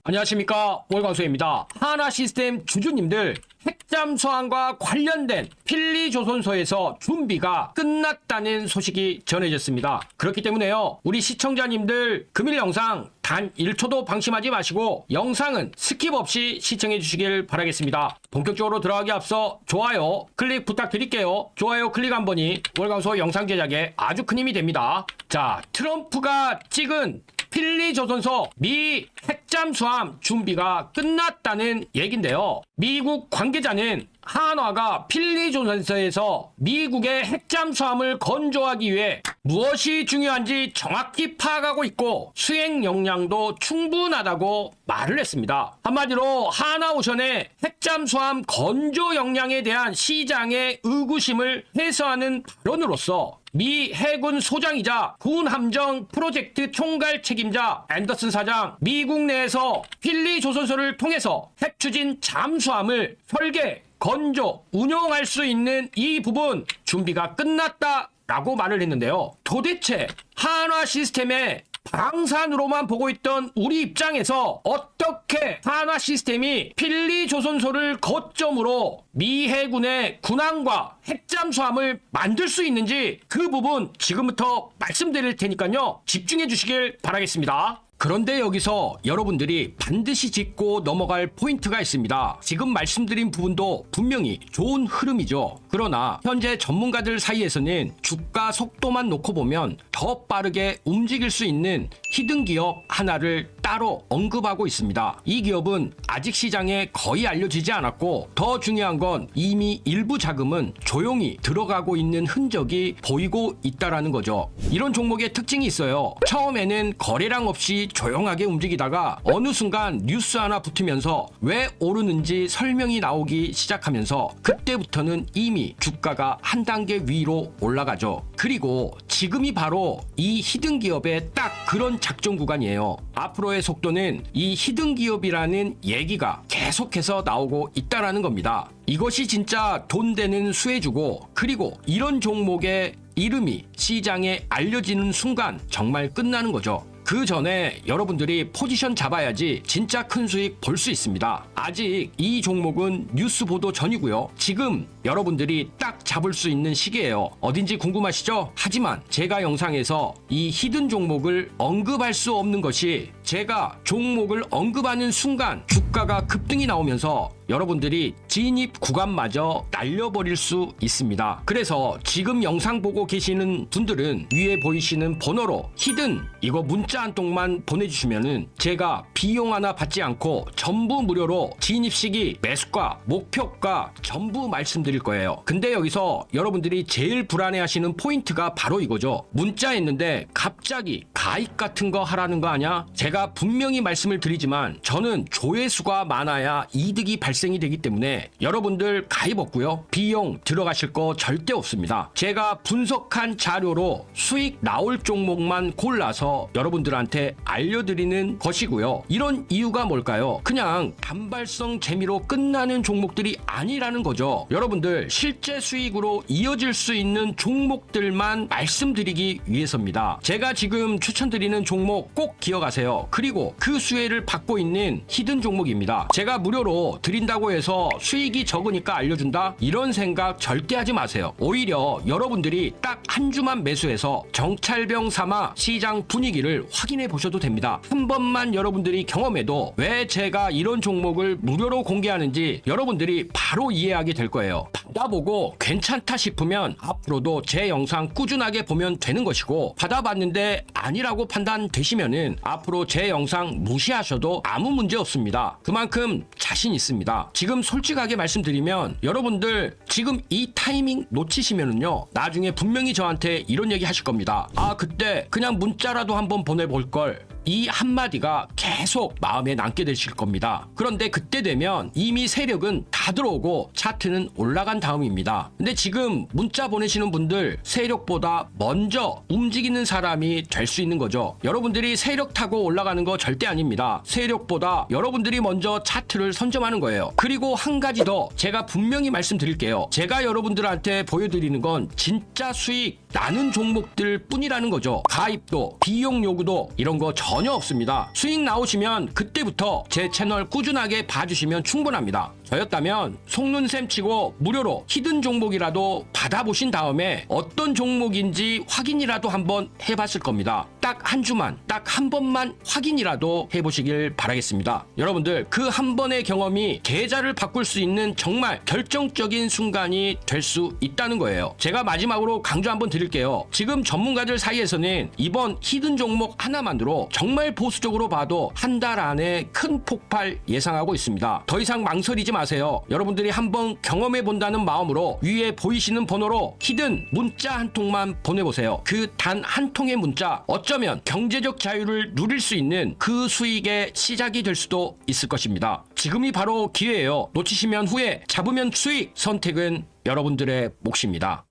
안녕하십니까, 월광수입니다. 하나시스템 주주님들, 핵잠수함과 관련된 필리조선소에서 준비가 끝났다는 소식이 전해졌습니다. 그렇기 때문에요, 우리 시청자님들 금일 영상 단 1초도 방심하지 마시고 영상은 스킵 없이 시청해 주시길 바라겠습니다. 본격적으로 들어가기 앞서 좋아요 클릭 부탁드릴게요. 좋아요 클릭 한 번이 월광수 영상 제작에 아주 큰 힘이 됩니다. 자, 트럼프가 찍은 필리조선소 미 핵잠수함 준비가 끝났다는 얘긴데요. 미국 관계자는 한화가 필리조선소에서 미국의 핵잠수함을 건조하기 위해 무엇이 중요한지 정확히 파악하고 있고 수행 역량도 충분하다고 말을 했습니다. 한마디로 하나오션의 핵잠수함 건조 역량에 대한 시장의 의구심을 해소하는 발언으로서 미 해군 소장이자 군함정 프로젝트 총괄 책임자 앤더슨 사장, 미국 내에서 필리조선소를 통해서 핵추진 잠수함을 설계, 건조, 운용할 수 있는 이 부분 준비가 끝났다라고 말을 했는데요. 도대체 한화 시스템의 방산으로만 보고 있던 우리 입장에서 어떻게 한화 시스템이 필리조선소를 거점으로 미 해군의 군함과 핵잠수함을 만들 수 있는지 그 부분 지금부터 말씀드릴 테니까요, 집중해 주시길 바라겠습니다. 그런데 여기서 여러분들이 반드시 짚고 넘어갈 포인트가 있습니다. 지금 말씀드린 부분도 분명히 좋은 흐름이죠. 그러나 현재 전문가들 사이에서는 주가 속도만 놓고 보면 더 빠르게 움직일 수 있는 히든 기업 하나를 따로 언급하고 있습니다. 이 기업은 아직 시장에 거의 알려지지 않았고, 더 중요한 건 이미 일부 자금은 조용히 들어가고 있는 흔적이 보이고 있다라는 거죠. 이런 종목의 특징이 있어요. 처음에는 거래량 없이 조용하게 움직이다가 어느 순간 뉴스 하나 붙으면서 왜 오르는지 설명이 나오기 시작하면서 그때부터는 이미 주가가 한 단계 위로 올라가죠. 그리고 지금이 바로 이 히든 기업의 딱 그런 작전 구간이에요. 앞으로의 속도는 이 히든 기업이라는 얘기가 계속해서 나오고 있다라는 겁니다. 이것이 진짜 돈 되는 수혜주고, 그리고 이런 종목의 이름이 시장에 알려지는 순간 정말 끝나는 거죠. 그 전에 여러분들이 포지션 잡아야지 진짜 큰 수익 볼 수 있습니다. 아직 이 종목은 뉴스 보도 전이고요. 지금 여러분들이 딱 잡을 수 있는 시기예요. 어딘지 궁금하시죠? 하지만 제가 영상에서 이 히든 종목을 언급할 수 없는 것이, 제가 종목을 언급하는 순간 주가가 급등이 나오면서 여러분들이 진입 구간마저 날려버릴 수 있습니다. 그래서 지금 영상 보고 계시는 분들은 위에 보이시는 번호로 히든 이거 문자 한 통만 보내주시면은 제가 비용 하나 받지 않고 전부 무료로 진입 시기, 매수가, 목표가 전부 말씀드릴 거예요. 근데 여기서 여러분들이 제일 불안해하시는 포인트가 바로 이거죠. 문자 했는데 갑자기 가입 같은 거 하라는 거 아냐? 제가 분명히 말씀을 드리지만 저는 조회수가 많아야 이득이 발생이 되기 때문에 여러분들 가입 없고요, 비용 들어가실 거 절대 없습니다. 제가 분석한 자료로 수익 나올 종목만 골라서 여러분들한테 알려드리는 것이고요. 이런 이유가 뭘까요? 그냥 단발성 재미로 끝나는 종목들이 아니라는 거죠. 여러분들 실제 수익으로 이어질 수 있는 종목들만 말씀드리기 위해서입니다. 제가 지금 추천드리는 종목 꼭 기억하세요. 그리고 그 수혜를 받고 있는 히든 종목입니다. 제가 무료로 드린다고 해서 수익이 적으니까 알려준다? 이런 생각 절대 하지 마세요. 오히려 여러분들이 딱 한 주만 매수해서 정찰병 삼아 시장 분위기를 확인해 보셔도 됩니다. 한 번만 여러분들이 경험해도 왜 제가 이런 종목을 무료로 공개하는지 여러분들이 바로 이해하게 될 거예요. 받아보고 괜찮다 싶으면 앞으로도 제 영상 꾸준하게 보면 되는 것이고, 받아봤는데 아니라고 판단되시면은 앞으로 제 영상 무시하셔도 아무 문제 없습니다. 그만큼 자신 있습니다. 지금 솔직하게 말씀드리면 여러분들 지금 이 타이밍 놓치시면은요, 나중에 분명히 저한테 이런 얘기 하실 겁니다. 아, 그때 그냥 문자라도 한번 보내볼 걸. 이 한마디가 계속 마음에 남게 되실 겁니다. 그런데 그때 되면 이미 세력은 다 들어오고 차트는 올라간 다음입니다. 근데 지금 문자 보내시는 분들 세력보다 먼저 움직이는 사람이 될 수 있는 거죠. 여러분들이 세력 타고 올라가는 거 절대 아닙니다. 세력보다 여러분들이 먼저 차트를 선점하는 거예요. 그리고 한 가지 더 제가 분명히 말씀드릴게요. 제가 여러분들한테 보여드리는 건 진짜 수익 나는 종목들 뿐이라는 거죠. 가입도, 비용 요구도 이런 거 전혀 없습니다. 수익 나오시면 그때부터 제 채널 꾸준하게 봐주시면 충분합니다. 저였다면 속눈샘 치고 무료로 히든 종목이라도 받아보신 다음에 어떤 종목인지 확인이라도 한번 해봤을 겁니다. 딱 한 주만, 딱 한 번만 확인이라도 해보시길 바라겠습니다. 여러분들 그 한 번의 경험이 계좌를 바꿀 수 있는 정말 결정적인 순간이 될 수 있다는 거예요. 제가 마지막으로 강조 한번 드릴게요. 지금 전문가들 사이에서는 이번 히든 종목 하나만으로 정말 보수적으로 봐도 한 달 안에 큰 폭발 예상하고 있습니다. 더 이상 망설이지 마세요. 여러분들이 한번 경험해 본다는 마음으로 위에 보이시는 번호로 히든 문자 한 통만 보내보세요. 그 단 한 통의 문자, 어쩌면 경제적 자유를 누릴 수 있는 그 수익의 시작이 될 수도 있을 것입니다. 지금이 바로 기회예요. 놓치시면 후회, 잡으면 수익. 선택은 여러분들의 몫입니다.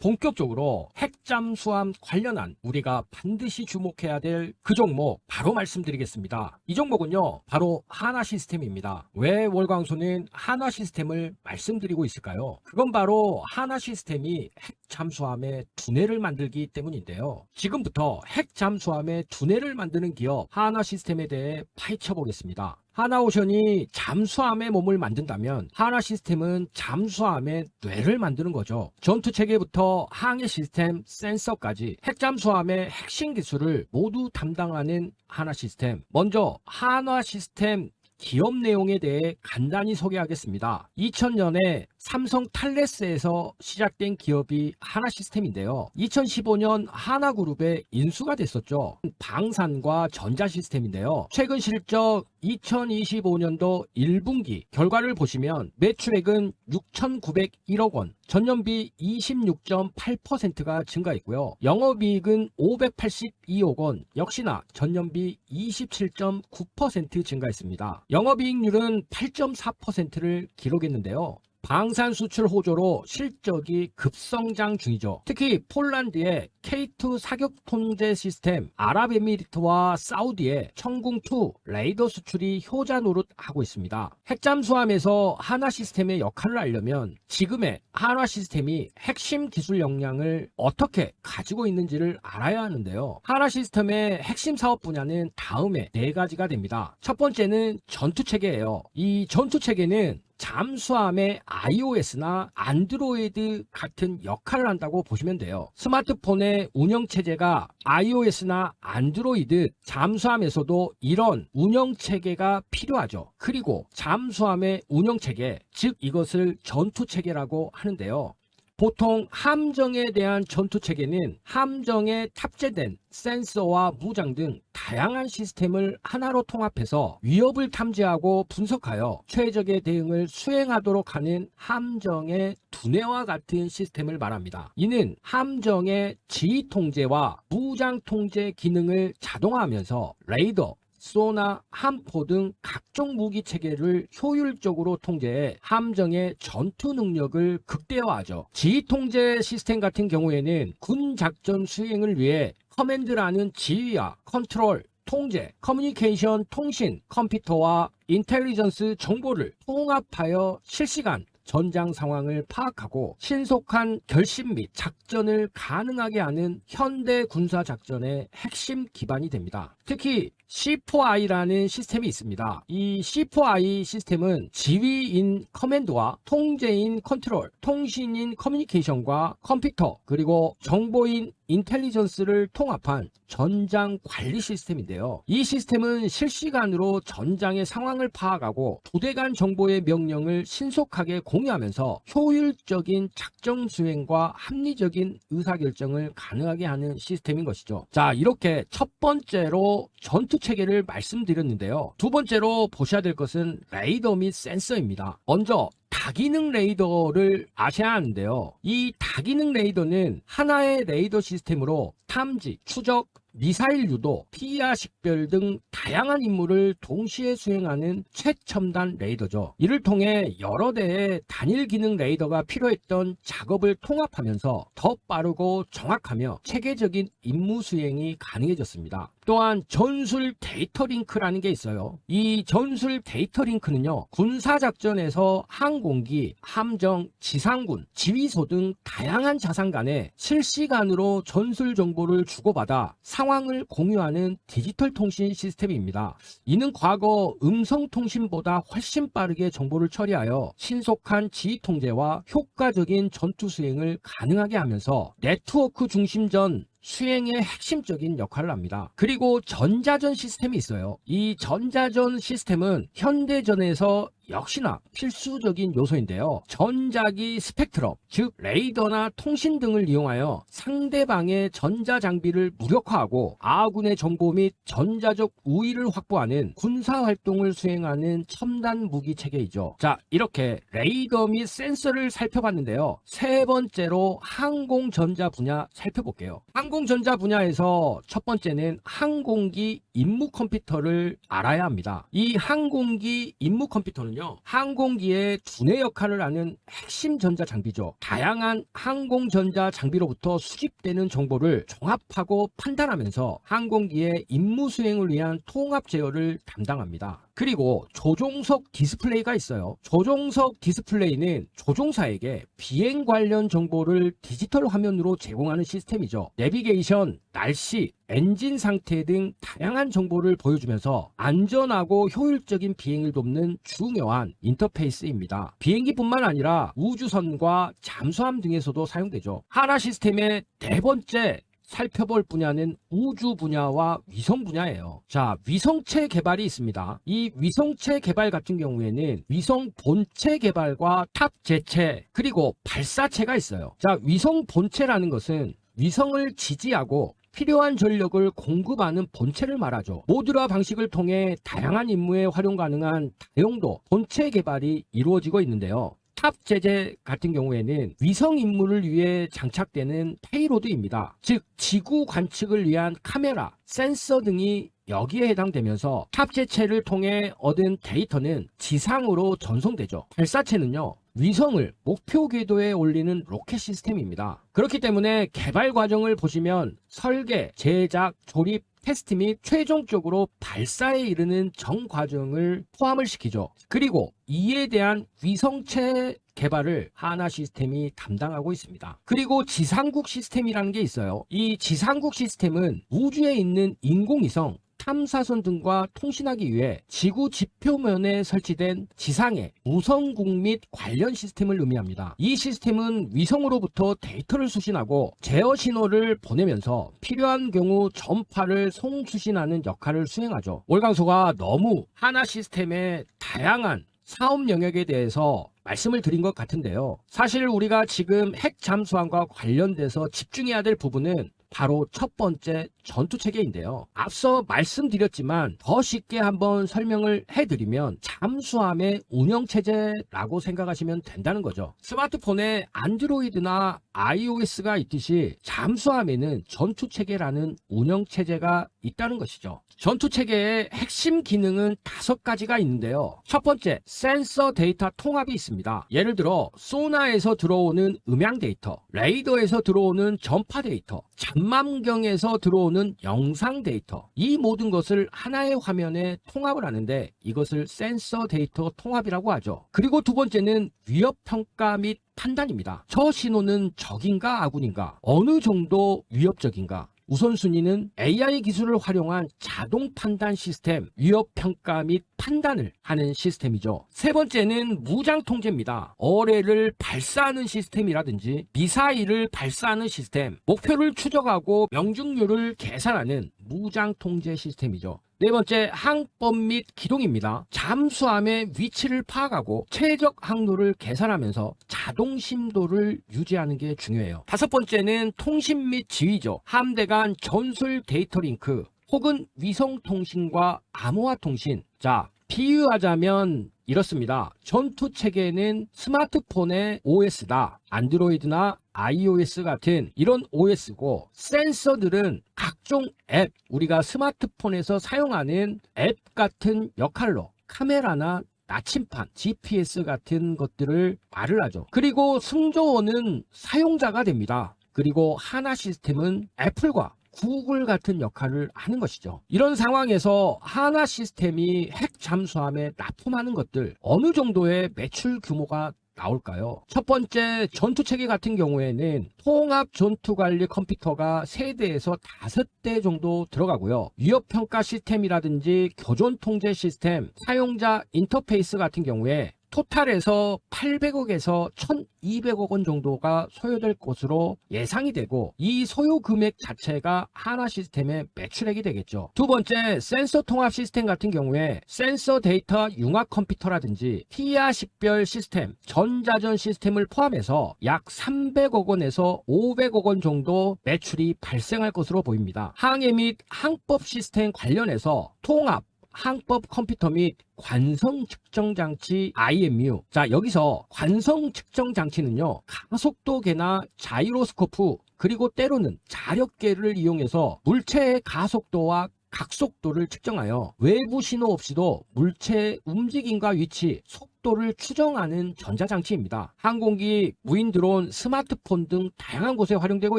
본격적으로 핵잠수함 관련한 우리가 반드시 주목해야 될 그 종목 바로 말씀드리겠습니다. 이 종목은요, 바로 하나시스템입니다. 왜 월광소는 하나시스템을 말씀드리고 있을까요? 그건 바로 하나시스템이 핵잠수함의 두뇌를 만들기 때문인데요. 지금부터 핵잠수함의 두뇌를 만드는 기업 하나시스템에 대해 파헤쳐 보겠습니다. 하나오션이 잠수함의 몸을 만든다면 하나시스템은 잠수함의 뇌를 만드는 거죠. 전투체계부터 항해 시스템, 센서까지 핵잠수함의 핵심 기술을 모두 담당하는 하나시스템. 먼저 하나시스템 기업 내용에 대해 간단히 소개하겠습니다. 2000년에 삼성 탈레스에서 시작된 기업이 하나시스템인데요. 2015년 하나그룹에 인수가 됐었죠. 방산과 전자시스템인데요. 최근 실적 2025년도 1분기 결과를 보시면 매출액은 6,901억 원, 전년비 26.8%가 증가했고요. 영업이익은 582억 원, 역시나 전년비 27.9% 증가했습니다. 영업이익률은 8.4%를 기록했는데요. 방산 수출 호조로 실적이 급성장 중이죠. 특히 폴란드의 K2 사격 통제 시스템, 아랍에미리트와 사우디의 청궁2 레이더 수출이 효자 노릇하고 있습니다. 핵잠수함에서 하나시스템의 역할을 알려면 지금의 하나시스템이 핵심 기술 역량을 어떻게 가지고 있는지를 알아야 하는데요. 하나시스템의 핵심 사업 분야는 다음에 4가지가 됩니다. 첫 번째는 전투체계예요. 이 전투체계는 잠수함의 iOS나 안드로이드 같은 역할을 한다고 보시면 돼요. 스마트폰의 운영체제가 iOS나 안드로이드, 잠수함에서도 이런 운영체계가 필요하죠. 그리고 잠수함의 운영체계, 즉 이것을 전투체계라고 하는데요. 보통 함정에 대한 전투체계는 함정에 탑재된 센서와 무장 등 다양한 시스템을 하나로 통합해서 위협을 탐지하고 분석하여 최적의 대응을 수행하도록 하는 함정의 두뇌와 같은 시스템을 말합니다. 이는 함정의 지휘 통제와 무장 통제 기능을 자동화하면서 레이더, 소나, 함포 등 각종 무기 체계를 효율적으로 통제해 함정의 전투 능력을 극대화하죠. 지휘 통제 시스템 같은 경우에는 군 작전 수행을 위해 커맨드라는 지휘와 컨트롤, 통제, 커뮤니케이션, 통신, 컴퓨터와 인텔리전스 정보를 통합하여 실시간 전장 상황을 파악하고 신속한 결심 및 작전을 가능하게 하는 현대 군사 작전의 핵심 기반이 됩니다. 특히 C4I라는 시스템이 있습니다. 이 C4I 시스템은 지휘인 커맨드와 통제인 컨트롤, 통신인 커뮤니케이션과 컴퓨터, 그리고 정보인 인텔리전스를 통합한 전장 관리 시스템인데요. 이 시스템은 실시간으로 전장의 상황을 파악하고 부대 간 정보의 명령을 신속하게 공유하면서 효율적인 작전 수행과 합리적인 의사결정을 가능하게 하는 시스템인 것이죠. 자, 이렇게 첫 번째로 전투 체계를 말씀드렸는데요. 두 번째로 보셔야 될 것은 레이더 및 센서입니다. 먼저 다기능 레이더를 아셔야 하는데요. 이 다기능 레이더는 하나의 레이더 시스템으로 탐지, 추적, 미사일 유도, 피하 식별 등 다양한 임무를 동시에 수행하는 최첨단 레이더죠. 이를 통해 여러 대의 단일 기능 레이더가 필요했던 작업을 통합하면서 더 빠르고 정확하며 체계적인 임무 수행이 가능해졌습니다. 또한 전술 데이터 링크라는 게 있어요. 이 전술 데이터 링크는요, 군사작전에서 항공기, 함정, 지상군, 지휘소 등 다양한 자산 간에 실시간으로 전술 정보를 주고받아 상황을 공유하는 디지털 통신 시스템입니다. 이는 과거 음성 통신보다 훨씬 빠르게 정보를 처리하여 신속한 지휘 통제와 효과적인 전투 수행을 가능하게 하면서 네트워크 중심전 수행의 핵심적인 역할을 합니다. 그리고 전자전 시스템이 있어요. 이 전자전 시스템은 현대전에서 역시나 필수적인 요소인데요. 전자기 스펙트럼, 즉 레이더나 통신 등을 이용하여 상대방의 전자장비를 무력화하고 아군의 정보 및 전자적 우위를 확보하는 군사활동을 수행하는 첨단 무기 체계이죠. 자, 이렇게 레이더 및 센서를 살펴봤는데요. 세 번째로 항공전자 분야 살펴볼게요. 항공전자 분야에서 첫 번째는 항공기 임무 컴퓨터를 알아야 합니다. 이 항공기 임무 컴퓨터는요, 항공기의 두뇌 역할을 하는 핵심 전자 장비죠. 다양한 항공전자 장비로부터 수집되는 정보를 종합하고 판단하면서 항공기의 임무 수행을 위한 통합 제어를 담당합니다. 그리고 조종석 디스플레이가 있어요. 조종석 디스플레이는 조종사에게 비행 관련 정보를 디지털 화면으로 제공하는 시스템이죠. 내비게이션, 날씨, 엔진 상태 등 다양한 정보를 보여주면서 안전하고 효율적인 비행을 돕는 중요한 인터페이스입니다. 비행기뿐만 아니라 우주선과 잠수함 등에서도 사용되죠. 하나 시스템의 네 번째 살펴볼 분야는 우주 분야와 위성 분야예요. 자, 위성체 개발이 있습니다. 이 위성체 개발 같은 경우에는 위성 본체 개발과 탑 제체 그리고 발사체가 있어요. 자, 위성 본체라는 것은 위성을 지지하고 필요한 전력을 공급하는 본체를 말하죠. 모듈화 방식을 통해 다양한 임무에 활용 가능한 다용도 본체 개발이 이루어지고 있는데요. 탑 제재 같은 경우에는 위성 임무를 위해 장착되는 페이로드입니다. 즉 지구 관측을 위한 카메라, 센서 등이 여기에 해당되면서 탑 제체를 통해 얻은 데이터는 지상으로 전송되죠. 발사체는요, 위성을 목표 궤도에 올리는 로켓 시스템입니다. 그렇기 때문에 개발 과정을 보시면 설계, 제작, 조립, 테스트 및 최종적으로 발사에 이르는 전 과정을 포함을 시키죠. 그리고 이에 대한 위성체 개발을 하나 시스템이 담당하고 있습니다. 그리고 지상국 시스템이라는 게 있어요. 이 지상국 시스템은 우주에 있는 인공위성, 탐사선 등과 통신하기 위해 지구 지표면에 설치된 지상의 우선국 및 관련 시스템을 의미합니다. 이 시스템은 위성으로부터 데이터를 수신하고 제어 신호를 보내면서 필요한 경우 전파를 송수신하는 역할을 수행하죠. 월강소가 너무 하나 시스템의 다양한 사업 영역에 대해서 말씀을 드린 것 같은데요. 사실 우리가 지금 핵 잠수함과 관련돼서 집중해야 될 부분은 바로 첫 번째 전투체계인데요. 앞서 말씀드렸지만 더 쉽게 한번 설명을 해드리면 잠수함의 운영체제라고 생각하시면 된다는 거죠. 스마트폰에 안드로이드나 iOS가 있듯이 잠수함에는 전투체계라는 운영체제가 있다는 것이죠. 전투체계의 핵심 기능은 5가지가 있는데요. 첫 번째, 센서 데이터 통합이 있습니다. 예를 들어 소나에서 들어오는 음향 데이터, 레이더에서 들어오는 전파 데이터, 잠망경에서 들어오는 영상 데이터, 이 모든 것을 하나의 화면에 통합을 하는데 이것을 센서 데이터 통합이라고 하죠. 그리고 두 번째는 위협평가 및 판단입니다. 저 신호는 적인가 아군인가, 어느 정도 위협적인가. 우선순위는 AI 기술을 활용한 자동 판단 시스템, 위협평가 및 판단을 하는 시스템이죠. 세 번째는 무장 통제입니다. 어뢰를 발사하는 시스템이라든지 미사일을 발사하는 시스템, 목표를 추적하고 명중률을 계산하는 무장 통제 시스템이죠. 네 번째, 항법 및 기동입니다. 잠수함의 위치를 파악하고 최적 항로를 계산하면서 자동 심도를 유지하는 게 중요해요. 다섯 번째는 통신 및 지휘죠. 함대 간 전술 데이터 링크 혹은 위성 통신과 암호화 통신. 자, 비유하자면 이렇습니다. 전투 체계는 스마트폰의 OS다. 안드로이드나 iOS 같은 이런 OS고, 센서들은 각종 앱, 우리가 스마트폰에서 사용하는 앱 같은 역할로 카메라나 나침판, GPS 같은 것들을 말을 하죠. 그리고 승조원은 사용자가 됩니다. 그리고 하나 시스템은 애플과 구글 같은 역할을 하는 것이죠. 이런 상황에서 하나 시스템이 핵 잠수함에 납품하는 것들, 어느 정도의 매출 규모가 나올까요? 첫 번째, 전투체계 같은 경우에는 통합 전투관리 컴퓨터가 3대에서 5대 정도 들어가고요. 위협평가 시스템이라든지 교전 통제 시스템, 사용자 인터페이스 같은 경우에 토탈에서 800억에서 1200억 원 정도가 소요될 것으로 예상이 되고, 이 소요 금액 자체가 하나 시스템의 매출액이 되겠죠. 두 번째, 센서 통합 시스템 같은 경우에 센서 데이터 융합 컴퓨터라든지 TIA 식별 시스템, 전자전 시스템을 포함해서 약 300억 원에서 500억 원 정도 매출이 발생할 것으로 보입니다. 항해 및 항법 시스템 관련해서 통합 항법 컴퓨터 및 관성 측정 장치 IMU. 자, 여기서 관성 측정 장치는요, 가속도계나 자이로스코프, 그리고 때로는 자력계를 이용해서 물체의 가속도와 각속도를 측정하여 외부 신호 없이도 물체의 움직임과 위치, 속도를 추정하는 전자장치입니다. 항공기, 무인 드론, 스마트폰 등 다양한 곳에 활용되고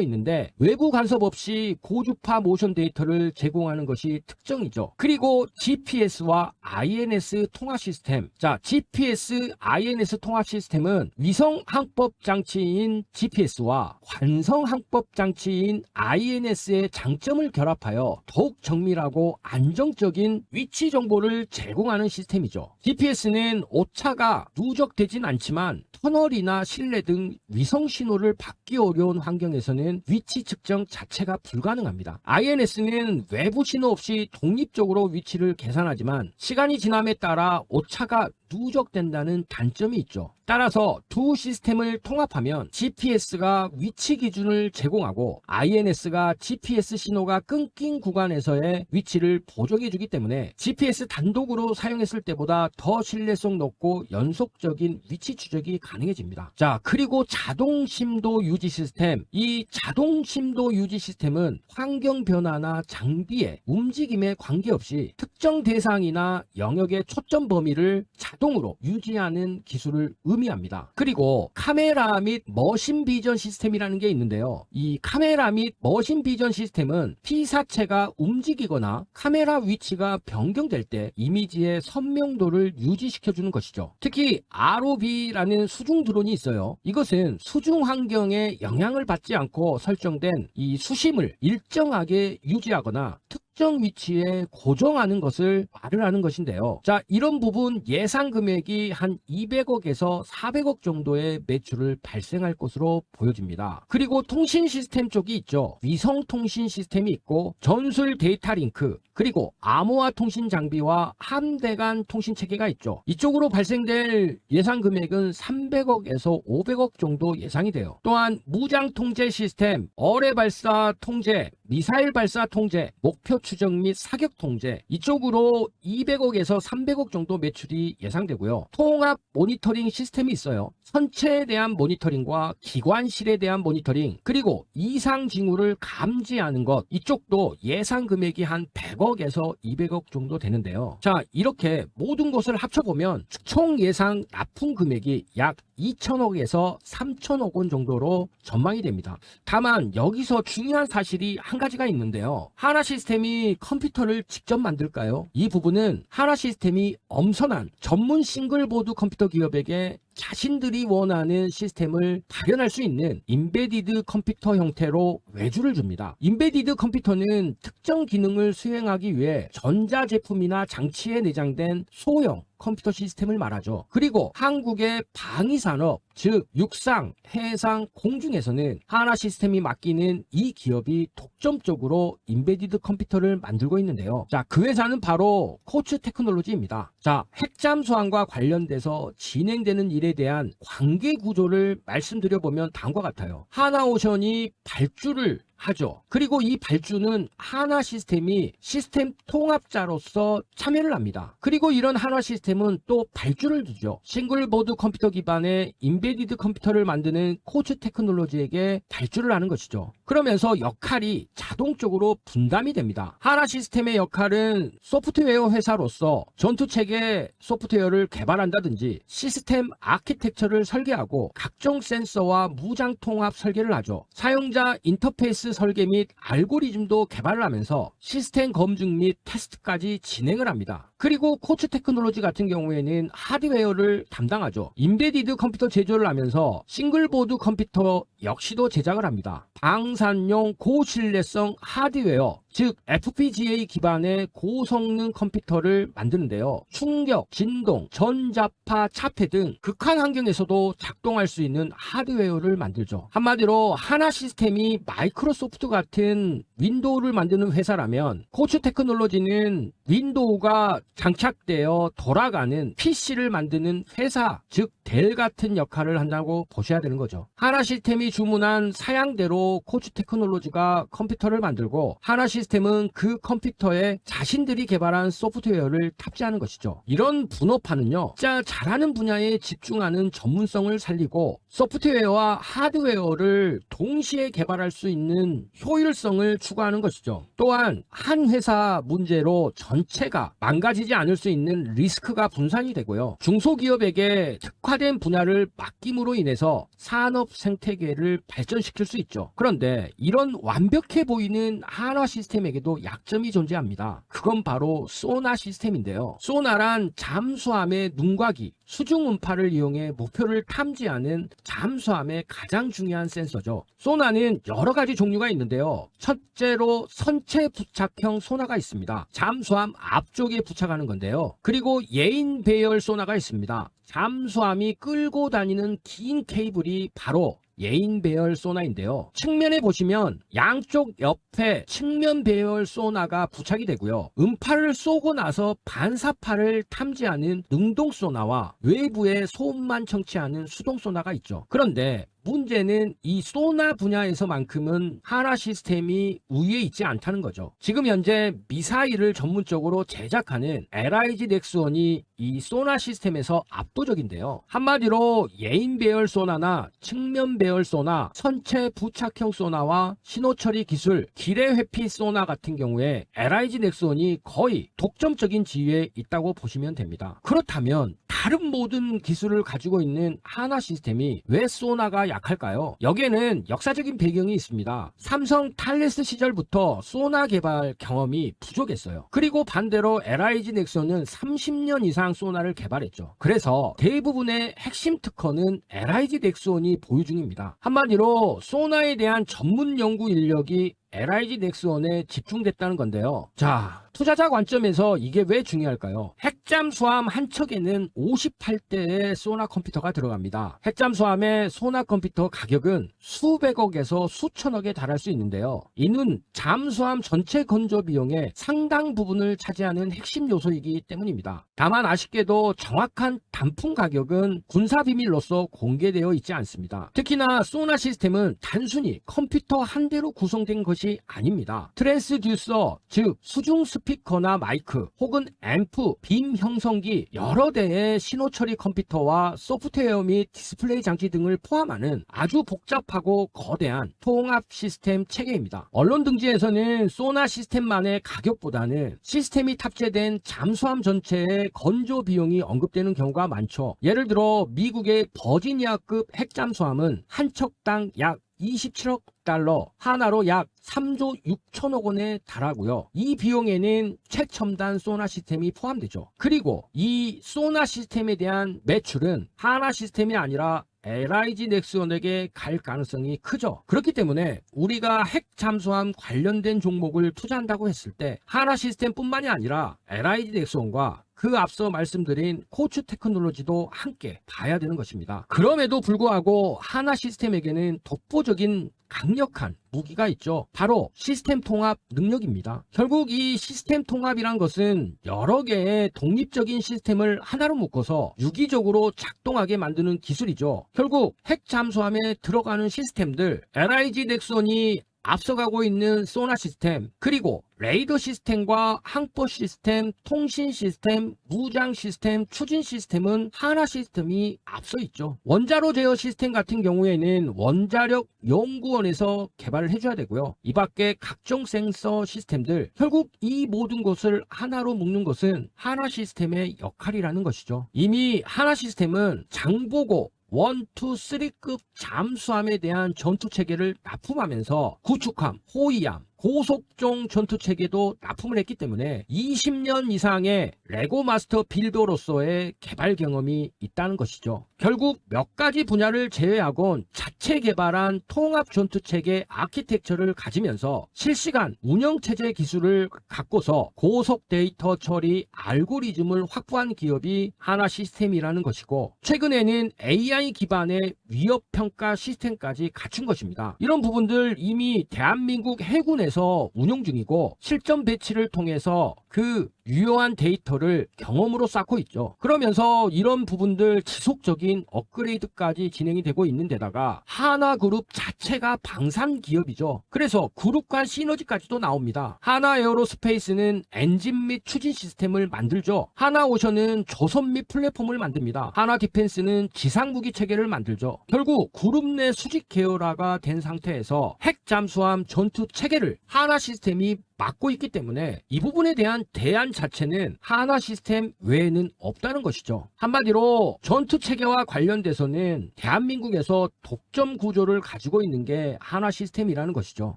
있는데 외부 간섭 없이 고주파 모션 데이터를 제공하는 것이 특징이죠. 그리고 GPS와 INS 통합 시스템. 자, GPS, INS 통합 시스템은 위성 항법 장치인 GPS와 관성 항법 장치인 INS의 장점을 결합하여 더욱 정밀하고 안정적인 위치 정보를 제공하는 시스템이죠. GPS는 오차가 누적되진 않지만 터널이나 실내 등 위성 신호를 받기 어려운 환경에서는 위치 측정 자체가 불가능합니다. INS는 외부 신호 없이 독립적으로 위치를 계산하지만 시간이 지남에 따라 오차가 누적된다는 단점이 있죠. 따라서 두 시스템을 통합하면 GPS가 위치 기준을 제공하고 INS가 GPS 신호가 끊긴 구간에서의 위치를 보정해주기 때문에 GPS 단독으로 사용했을 때보다 더 신뢰성 높고 연속적인 위치 추적이 가능해집니다. 자, 그리고 자동 심도 유지 시스템. 이 자동 심도 유지 시스템은 환경 변화나 장비의 움직임에 관계없이 특정 대상이나 영역의 초점 범위를 자동으로 유지하는 기술을 의미합니다. 그리고 카메라 및 머신 비전 시스템이라는 게 있는데요. 이 카메라 및 머신 비전 시스템은 피사체가 움직이거나 카메라 위치가 변경될 때 이미지의 선명도를 유지시켜주는 것이죠. 특히 ROV라는 수중 드론이 있어요. 이것은 수중 환경에 영향을 받지 않고 설정된 이 수심을 일정하게 유지하거나 특정 위치에 고정하는 것을 말을 하는 것인데요. 자, 이런 부분 예상 금액이 한 200억에서 400억 정도의 매출을 발생할 것으로 보여집니다. 그리고 통신 시스템 쪽이 있죠. 위성 통신 시스템이 있고 전술 데이터 링크, 그리고 암호화 통신 장비와 함대 간 통신 체계가 있죠. 이쪽으로 발생될 예상 금액은 300억에서 500억 정도 예상이 돼요. 또한 무장 통제 시스템, 어뢰 발사 통제, 미사일 발사 통제, 목표 추적 및 사격 통제, 이쪽으로 200억에서 300억 정도 매출이 예상되고요. 통합 모니터링 시스템이 있어요. 선체에 대한 모니터링과 기관실에 대한 모니터링, 그리고 이상 징후를 감지하는 것, 이쪽도 예상 금액이 한 100억에서 200억 정도 되는데요. 자, 이렇게 모든 것을 합쳐보면 총 예상 납품 금액이 약 2천억에서 3천억 원 정도로 전망이 됩니다. 다만 여기서 중요한 사실이 한 가지가 있는데요. 하나 시스템이 컴퓨터를 직접 만들까요? 이 부분은 하나 시스템이 엄선한 전문 싱글보드 컴퓨터 기업에게 자신들이 원하는 시스템을 발현할 수 있는 임베디드 컴퓨터 형태로 외주를 줍니다. 임베디드 컴퓨터는 특정 기능을 수행하기 위해 전자제품이나 장치에 내장된 소형 컴퓨터 시스템을 말하죠. 그리고 한국의 방위산업, 즉 육상, 해상, 공중에서는 하나 시스템이 맡기는 이 기업이 독점적으로 임베디드 컴퓨터를 만들고 있는데요. 자, 그 회사는 바로 코츠 테크놀로지입니다. 자, 핵잠수함과 관련돼서 진행되는 일에 대한 관계 구조를 말씀드려보면 다음과 같아요. 하나오션이 발주를 하죠. 그리고 이 발주는 하나 시스템이 시스템 통합자로서 참여를 합니다. 그리고 이런 하나 시스템은 또 발주를 주죠. 싱글보드 컴퓨터 기반의 임베디드 컴퓨터를 만드는 코츠 테크놀로지에게 발주를 하는 것이죠. 그러면서 역할이 자동적으로 분담이 됩니다. 하나 시스템의 역할은 소프트웨어 회사로서 전투체계 소프트웨어를 개발한다든지 시스템 아키텍처를 설계하고 각종 센서와 무장 통합 설계를 하죠. 사용자 인터페이스 OS 설계 및 알고리즘도 개발을 하면서 시스템 검증 및 테스트까지 진행을 합니다. 그리고 코츠 테크놀로지 같은 경우에는 하드웨어를 담당하죠. 임베디드 컴퓨터 제조를 하면서 싱글보드 컴퓨터 역시도 제작을 합니다. 방산용 고신뢰성 하드웨어, 즉 FPGA 기반의 고성능 컴퓨터를 만드는데요. 충격, 진동, 전자파, 차폐 등 극한 환경에서도 작동할 수 있는 하드웨어를 만들죠. 한마디로 하나 시스템이 마이크로소프트 같은 윈도우를 만드는 회사라면 코츠 테크놀로지는 윈도우가 장착되어 돌아가는 PC를 만드는 회사, 즉 델 같은 역할을 한다고 보셔야 되는 거죠. 하나 시스템이 주문한 사양대로 코츠 테크놀로지가 컴퓨터를 만들고 하나 시스템은 그 컴퓨터에 자신들이 개발한 소프트웨어를 탑재하는 것이죠. 이런 분업화는요, 진짜 잘하는 분야에 집중하는 전문성을 살리고 소프트웨어와 하드웨어를 동시에 개발할 수 있는 효율성을 추구하는 것이죠. 또한 한 회사 문제로 전체가 망가지지 않을 수 있는 리스크가 분산이 되고요. 중소기업에게 특화된 분야를 맡김으로 인해서 산업 생태계를 발전시킬 수 있죠. 그런데 이런 완벽해 보이는 한화 시스템에게도 약점이 존재합니다. 그건 바로 소나 시스템인데요. 소나란 잠수함의 눈과기, 수중 음파를 이용해 목표를 탐지하는 잠수함의 가장 중요한 센서죠. 소나는 여러 가지 종류가 있는데요. 첫째로 선체 부착형 소나가 있습니다. 잠수함 앞쪽에 부착하는 건데요. 그리고 예인 배열 소나가 있습니다. 잠수함이 끌고 다니는 긴 케이블이 바로 예인 배열 소나인데요. 측면에 보시면 양쪽 옆에 측면 배열 소나가 부착이 되고요. 음파를 쏘고 나서 반사파를 탐지하는 능동 소나와 외부의 소음만 청취하는 수동 소나가 있죠. 그런데 문제는 이 소나 분야에서만큼은 한화 시스템이 우위에 있지 않다는 거죠. 지금 현재 미사일을 전문적으로 제작하는 LIG 넥스원이 이 소나 시스템에서 압도적인데요. 한마디로 예인 배열 소나나 측면 배열 소나, 선체 부착형 소나와 신호 처리 기술, 기뢰 회피 소나 같은 경우에 LIG 넥스원이 거의 독점적인 지위에 있다고 보시면 됩니다. 그렇다면 다른 모든 기술을 가지고 있는 한화 시스템이 왜 소나가 약할까요? 여기에는 역사적인 배경이 있습니다. 삼성 탈레스 시절부터 소나 개발 경험이 부족했어요. 그리고 반대로 LIG 넥슨은 30년 이상 소나를 개발했죠. 그래서 대부분의 핵심 특허는 LIG 넥슨이 보유 중입니다. 한마디로 소나에 대한 전문 연구 인력이 LIG 넥스원에 집중됐다는 건데요. 자, 투자자 관점에서 이게 왜 중요할까요? 핵잠수함 한 척에는 58대의 소나 컴퓨터가 들어갑니다. 핵잠수함의 소나 컴퓨터 가격은 수백억에서 수천억에 달할 수 있는데요. 이는 잠수함 전체 건조 비용의 상당 부분을 차지하는 핵심 요소이기 때문입니다. 다만 아쉽게도 정확한 단품 가격은 군사 비밀로서 공개되어 있지 않습니다. 특히나 소나 시스템은 단순히 컴퓨터 한 대로 구성된 것이 아닙니다. 트랜스듀서, 즉 수중 스피커나 마이크 혹은 앰프, 빔 형성기, 여러 대의 신호 처리 컴퓨터와 소프트웨어 및 디스플레이 장치 등을 포함하는 아주 복잡하고 거대한 통합 시스템 체계입니다. 언론 등지에서는 소나 시스템만의 가격보다는 시스템이 탑재된 잠수함 전체의 건조 비용이 언급되는 경우가 많죠. 예를 들어 미국의 버지니아급 핵잠수함은 한 척당 약 27억 달러, 하나로 약 3조 6천억 원에 달하고요. 이 비용에는 최첨단 소나 시스템이 포함되죠. 그리고 이 소나 시스템에 대한 매출은 하나 시스템이 아니라 LIG 넥스원에게 갈 가능성이 크죠. 그렇기 때문에 우리가 핵 잠수함 관련된 종목을 투자한다고 했을 때 하나 시스템뿐만이 아니라 LIG 넥스원과 그 앞서 말씀드린 코츠 테크놀로지도 함께 봐야 되는 것입니다. 그럼에도 불구하고 하나 시스템에게는 독보적인 강력한 무기가 있죠. 바로 시스템 통합 능력입니다. 결국 이 시스템 통합이란 것은 여러 개의 독립적인 시스템을 하나로 묶어서 유기적으로 작동하게 만드는 기술이죠. 결국 핵 잠수함에 들어가는 시스템들, LIG 넥슨이 앞서가고 있는 소나 시스템, 그리고 레이더 시스템과 항법 시스템, 통신 시스템, 무장 시스템, 추진 시스템은 하나 시스템이 앞서 있죠. 원자로 제어 시스템 같은 경우에는 원자력 연구원에서 개발을 해줘야 되고요. 이 밖에 각종 센서 시스템들, 결국 이 모든 것을 하나로 묶는 것은 하나 시스템의 역할이라는 것이죠. 이미 하나 시스템은 장보고 1, 2, 3급 잠수함에 대한 전투체계를 납품하면서 구축함, 호위함, 고속종 전투체계도 납품을 했기 때문에 20년 이상의 레고 마스터 빌더로서의 개발 경험이 있다는 것이죠. 결국 몇 가지 분야를 제외하곤 자체 개발한 통합 전투체계 아키텍처를 가지면서 실시간 운영체제 기술을 갖고서 고속 데이터 처리 알고리즘을 확보한 기업이 하나시스템이라는 것이고, 최근에는 AI 기반의 위협평가 시스템까지 갖춘 것입니다. 이런 부분들 이미 대한민국 해군에서 운용 중이고 실전 배치를 통해서 그 유효한 데이터를 경험으로 쌓고 있죠. 그러면서 이런 부분들 지속적인 업그레이드까지 진행이 되고 있는 데다가 하나그룹 자체가 방산 기업이죠. 그래서 그룹 간 시너지까지도 나옵니다. 하나에어로스페이스는 엔진 및 추진 시스템을 만들죠. 하나오션은 조선 및 플랫폼을 만듭니다. 하나디펜스는 지상무기 체계를 만들죠. 결국 그룹 내 수직 계열화가 된 상태에서 핵 잠수함 전투 체계를 하나시스템이 맡고 있기 때문에 이 부분에 대한 대안 자체는 하나시스템 외에는 없다는 것이죠. 한마디로 전투체계와 관련돼서는 대한민국에서 독점 구조를 가지고 있는 게 하나시스템이라는 것이죠.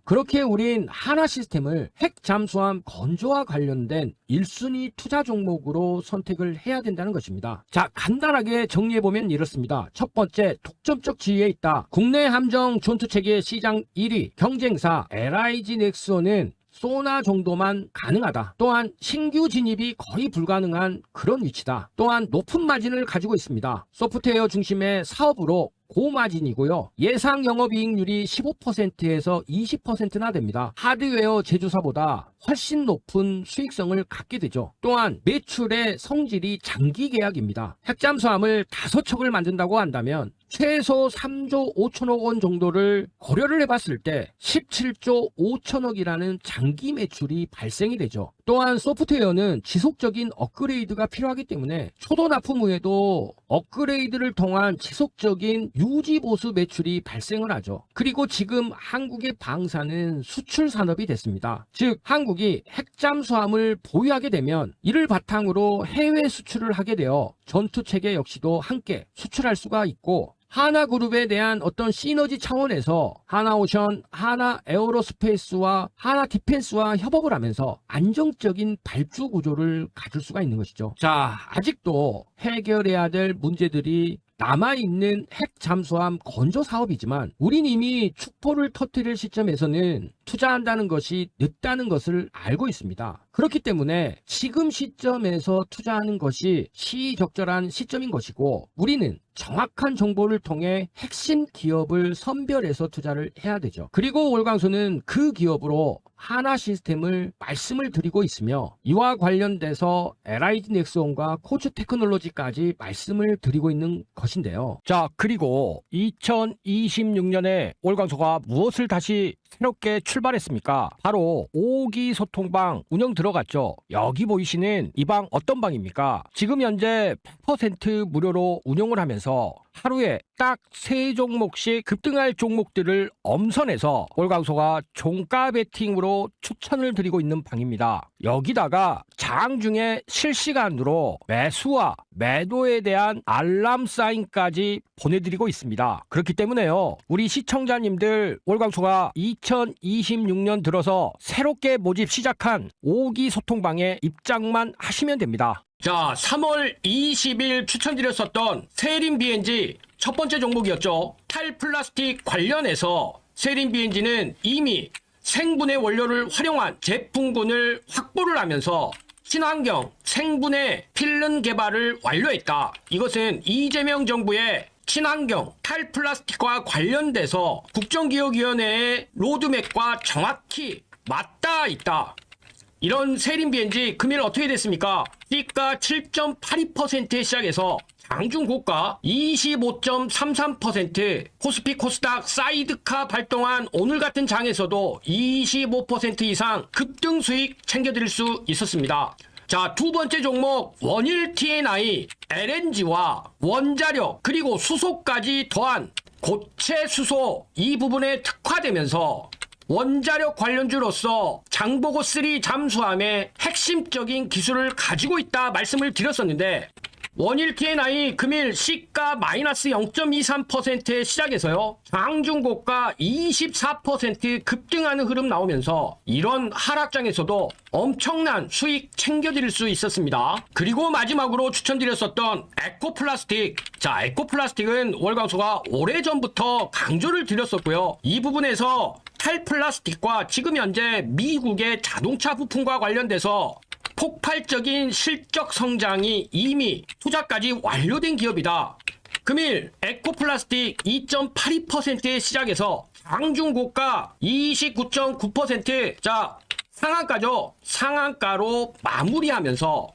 그렇게 우린 하나시스템을 핵잠수함 건조와 관련된 1순위 투자 종목으로 선택을 해야 된다는 것입니다. 자, 간단하게 정리해보면 이렇습니다. 첫 번째, 독점적 지위에 있다. 국내 함정 전투체계 시장 1위 경쟁사 LIG 넥스원은 소나 정도만 가능하다. 또한 신규 진입이 거의 불가능한 그런 위치다. 또한 높은 마진을 가지고 있습니다. 소프트웨어 중심의 사업으로 고마진이고요. 예상 영업이익률이 15%에서 20%나 됩니다. 하드웨어 제조사보다 훨씬 높은 수익성을 갖게 되죠. 또한 매출의 성질이 장기 계약입니다. 핵잠수함을 5척을 만든다고 한다면 최소 3조 5천억 원 정도를 고려를 해봤을 때 17조 5천억이라는 장기 매출이 발생이 되죠. 또한 소프트웨어는 지속적인 업그레이드가 필요하기 때문에 초도 납품 후에도 업그레이드를 통한 지속적인 유지 보수 매출이 발생을 하죠. 그리고 지금 한국의 방사는 수출 산업이 됐습니다. 즉 한국이 핵잠수함을 보유하게 되면 이를 바탕으로 해외 수출을 하게 되어 전투체계 역시도 함께 수출할 수가 있고, 하나그룹에 대한 어떤 시너지 차원에서 하나오션, 하나에어로스페이스와 하나디펜스와 협업을 하면서 안정적인 발주 구조를 가질 수가 있는 것이죠. 자, 아직도 해결해야 될 문제들이 남아있는 핵잠수함 건조 사업이지만 우린 이미 축포를 터뜨릴 시점에서는 투자한다는 것이 늦다는 것을 알고 있습니다. 그렇기 때문에 지금 시점에서 투자하는 것이 시적절한 시점인 것이고, 우리는 정확한 정보를 통해 핵심 기업을 선별해서 투자를 해야 되죠. 그리고 월광수는 그 기업으로 하나시스템을 말씀을 드리고 있으며 이와 관련돼서 LIG 넥스원과 코츠 테크놀로지까지 말씀을 드리고 있는 것인데요. 자, 그리고 2026년에 월광수가 무엇을 다시 새롭게 출발했습니까? 바로 5기 소통방 운영 들어갔죠. 여기 보이시는 이 방 어떤 방입니까? 지금 현재 100% 무료로 운영을 하면서 하루에 딱 3종목씩 급등할 종목들을 엄선해서 월광소가 종가 베팅으로 추천을 드리고 있는 방입니다. 여기다가 장 중에 실시간으로 매수와 매도에 대한 알람 사인까지 보내드리고 있습니다. 그렇기 때문에요, 우리 시청자님들 월광소가 2026년 들어서 새롭게 모집 시작한 5기 소통방에 입장만 하시면 됩니다. 자, 3월 20일 추천드렸었던 세린 BNG 첫 번째 종목이었죠. 탈플라스틱 관련해서 세린 BNG는 이미 생분해 원료를 활용한 제품군을 확보를 하면서 친환경 생분해 필름 개발을 완료했다. 이것은 이재명 정부의 친환경 탈플라스틱과 관련돼서 국정기획위원회의 로드맵과 정확히 맞닿아 있다. 이런 세린 BNG 금일 어떻게 됐습니까? 시가 7.82%에 시작해서 장중 고가 25.33%, 코스피 코스닥 사이드카 발동한 오늘 같은 장에서도 25% 이상 급등 수익 챙겨드릴 수 있었습니다. 자, 두 번째 종목 원일 TNI, LNG와 원자력 그리고 수소까지 더한 고체 수소 이 부분에 특화되면서 원자력 관련주로서 장보고3 잠수함의 핵심적인 기술을 가지고 있다 말씀을 드렸었는데, 원일 T&I 금일 시가 마이너스 0.23%의 시작에서요. 장중고가 24% 급등하는 흐름 나오면서 이런 하락장에서도 엄청난 수익 챙겨드릴 수 있었습니다. 그리고 마지막으로 추천드렸었던 에코플라스틱. 자, 에코플라스틱은 월광소가 오래전부터 강조를 드렸었고요. 이 부분에서 탈플라스틱과 지금 현재 미국의 자동차 부품과 관련돼서 폭발적인 실적 성장이 이미 투자까지 완료된 기업이다. 금일 에코플라스틱 2.82%의 시작에서 장중고가 29.9%. 자, 상한가죠. 상한가로 마무리하면서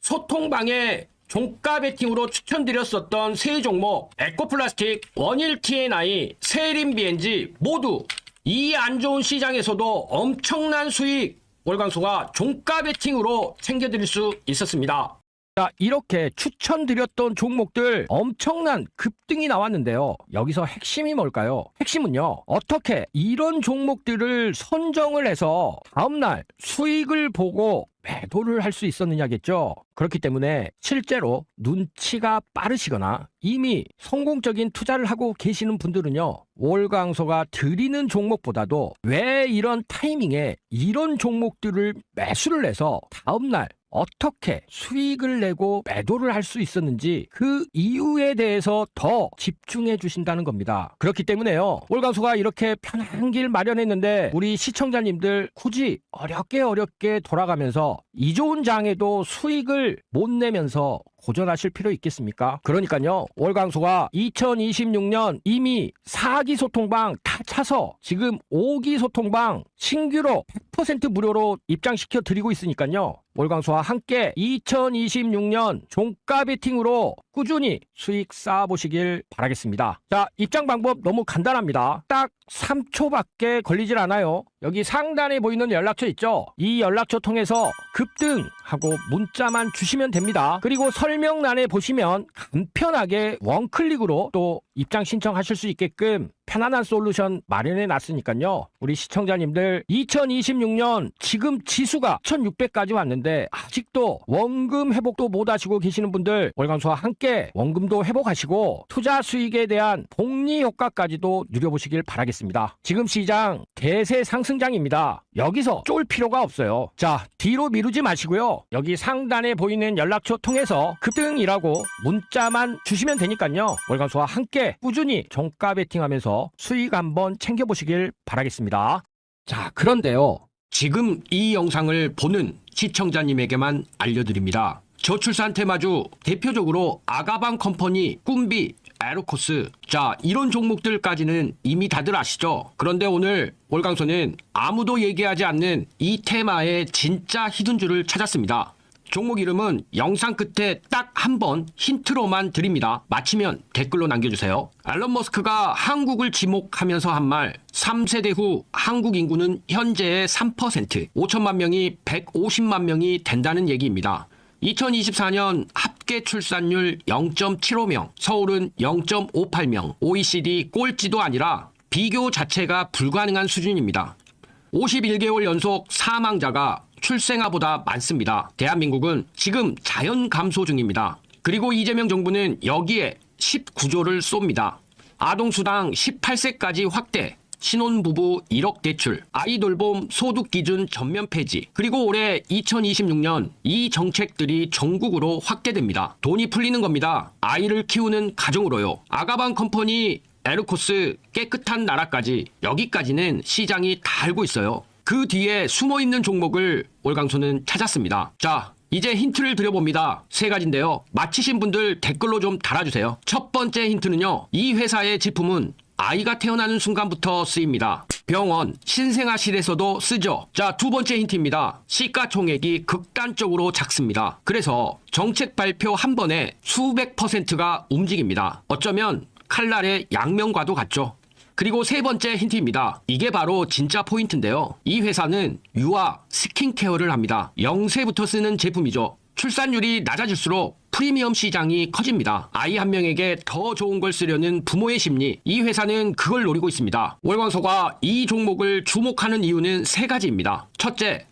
소통방에 종가 베팅으로 추천드렸었던 세 종목 에코플라스틱, 원일 T&I, 세림 BNG 모두 이 안 좋은 시장에서도 엄청난 수익 월광소가 종가 베팅으로 챙겨드릴 수 있었습니다. 자, 이렇게 추천드렸던 종목들 엄청난 급등이 나왔는데요. 여기서 핵심이 뭘까요? 핵심은요. 어떻게 이런 종목들을 선정을 해서 다음날 수익을 보고 매도를 할 수 있었느냐겠죠. 그렇기 때문에 실제로 눈치가 빠르시거나 이미 성공적인 투자를 하고 계시는 분들은요. 월광소가 드리는 종목보다도 왜 이런 타이밍에 이런 종목들을 매수를 해서 다음날 어떻게 수익을 내고 매도를 할 수 있었는지 그 이유에 대해서 더 집중해 주신다는 겁니다. 그렇기 때문에요. 월광소가 이렇게 편한 길 마련했는데 우리 시청자님들 굳이 어렵게 돌아가면서 이 좋은 장에도 수익을 못 내면서 고전하실 필요 있겠습니까? 그러니까요. 월광소가 2026년 이미 4기 소통방 다 차서 지금 5기 소통방 신규로 100% 무료로 입장시켜 드리고 있으니까요. 월광소와 함께 2026년 종가 베팅으로 꾸준히 수익 쌓아보시길 바라겠습니다. 자, 입장 방법 너무 간단합니다. 딱 3초밖에 걸리질 않아요. 여기 상단에 보이는 연락처 있죠? 이 연락처 통해서 급등하고 문자만 주시면 됩니다. 그리고 설명란에 보시면 간편하게 원클릭으로 또 입장 신청하실 수 있게끔 편안한 솔루션 마련해 놨으니까요. 우리 시청자님들 2026년 지금 지수가 1600까지 왔는데 아직도 원금 회복도 못 하시고 계시는 분들 월광소와 함께 원금도 회복하시고 투자 수익에 대한 복리 효과까지도 누려보시길 바라겠습니다. 지금 시장 대세 상승장입니다. 여기서 쫄 필요가 없어요. 자, 뒤로 미루지 마시고요. 여기 상단에 보이는 연락처 통해서 급등이라고 문자만 주시면 되니까요. 월광소와 함께 꾸준히 종가 베팅하면서 수익 한번 챙겨보시길 바라겠습니다. 자, 그런데요. 지금 이 영상을 보는 시청자님에게만 알려드립니다. 저출산 테마주 대표적으로 아가방 컴퍼니, 꿈비, 에로코스. 자, 이런 종목들까지는 이미 다들 아시죠? 그런데 오늘 월광소는 아무도 얘기하지 않는 이 테마의 진짜 히든줄을 찾았습니다. 종목 이름은 영상 끝에 딱 한 번 힌트로만 드립니다. 맞히면 댓글로 남겨주세요. 앨런 머스크가 한국을 지목하면서 한 말, 3세대 후 한국 인구는 현재의 3%, 5천만 명이 150만 명이 된다는 얘기입니다. 2024년 합계 출산율 0.75명, 서울은 0.58명, OECD 꼴찌도 아니라 비교 자체가 불가능한 수준입니다. 51개월 연속 사망자가 출생아보다 많습니다. 대한민국은 지금 자연 감소 중입니다. 그리고 이재명 정부는 여기에 19조를 쏩니다. 아동수당 18세까지 확대, 신혼부부 1억 대출, 아이돌봄 소득기준 전면 폐지, 그리고 올해 2026년 이 정책들이 전국으로 확대됩니다. 돈이 풀리는 겁니다. 아이를 키우는 가정으로요. 아가방 컴퍼니, 에르코스, 깨끗한 나라까지 여기까지는 시장이 다 알고 있어요. 그 뒤에 숨어있는 종목을 월광소는 찾았습니다. 자, 이제 힌트를 드려봅니다. 세 가지인데요. 맞히신 분들 댓글로 좀 달아주세요. 첫 번째 힌트는요. 이 회사의 제품은 아이가 태어나는 순간부터 쓰입니다. 병원, 신생아실에서도 쓰죠. 자, 두 번째 힌트입니다. 시가총액이 극단적으로 작습니다. 그래서 정책 발표 한 번에 수백 %가 움직입니다. 어쩌면 칼날의 양면과도 같죠. 그리고 세 번째 힌트입니다. 이게 바로 진짜 포인트인데요. 이 회사는 유아 스킨케어를 합니다. 0세부터 쓰는 제품이죠. 출산율이 낮아질수록 프리미엄 시장이 커집니다. 아이 한 명에게 더 좋은 걸 쓰려는 부모의 심리, 이 회사는 그걸 노리고 있습니다. 월광소가 이 종목을 주목하는 이유는 세 가지입니다. 첫째,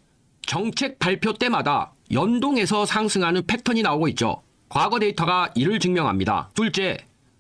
정책 발표 때마다 연동해서 상승하는 패턴이 나오고 있죠. 과거 데이터가 이를 증명합니다. 둘째,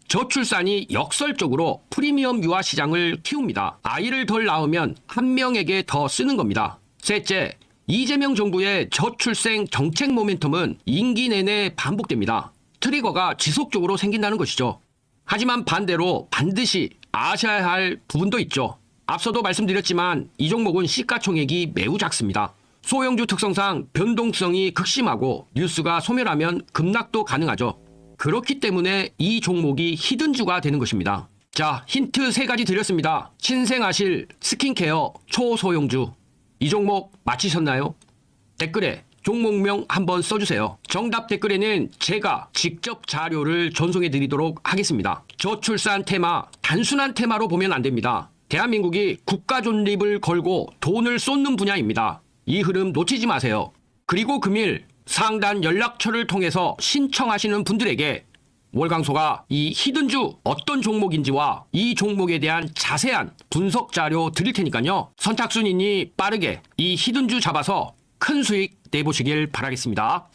저출산이 역설적으로 프리미엄 유아 시장을 키웁니다. 아이를 덜 낳으면 한 명에게 더 쓰는 겁니다. 셋째, 이재명 정부의 저출생 정책 모멘텀은 임기 내내 반복됩니다. 트리거가 지속적으로 생긴다는 것이죠. 하지만 반대로 반드시 아셔야 할 부분도 있죠. 앞서도 말씀드렸지만 이 종목은 시가총액이 매우 작습니다. 소형주 특성상 변동성이 극심하고 뉴스가 소멸하면 급락도 가능하죠. 그렇기 때문에 이 종목이 히든주가 되는 것입니다. 자, 힌트 3가지 드렸습니다. 신생아실, 스킨케어, 초소형주. 이 종목 맞히셨나요? 댓글에 종목명 한번 써주세요. 정답 댓글에는 제가 직접 자료를 전송해 드리도록 하겠습니다. 저출산 테마, 단순한 테마로 보면 안 됩니다. 대한민국이 국가 존립을 걸고 돈을 쏟는 분야입니다. 이 흐름 놓치지 마세요. 그리고 금일 상단 연락처를 통해서 신청하시는 분들에게 월광소가 이 히든주 어떤 종목인지와 이 종목에 대한 자세한 분석 자료 드릴 테니까요. 선착순이니 빠르게 이 히든주 잡아서 큰 수익 내보시길 바라겠습니다.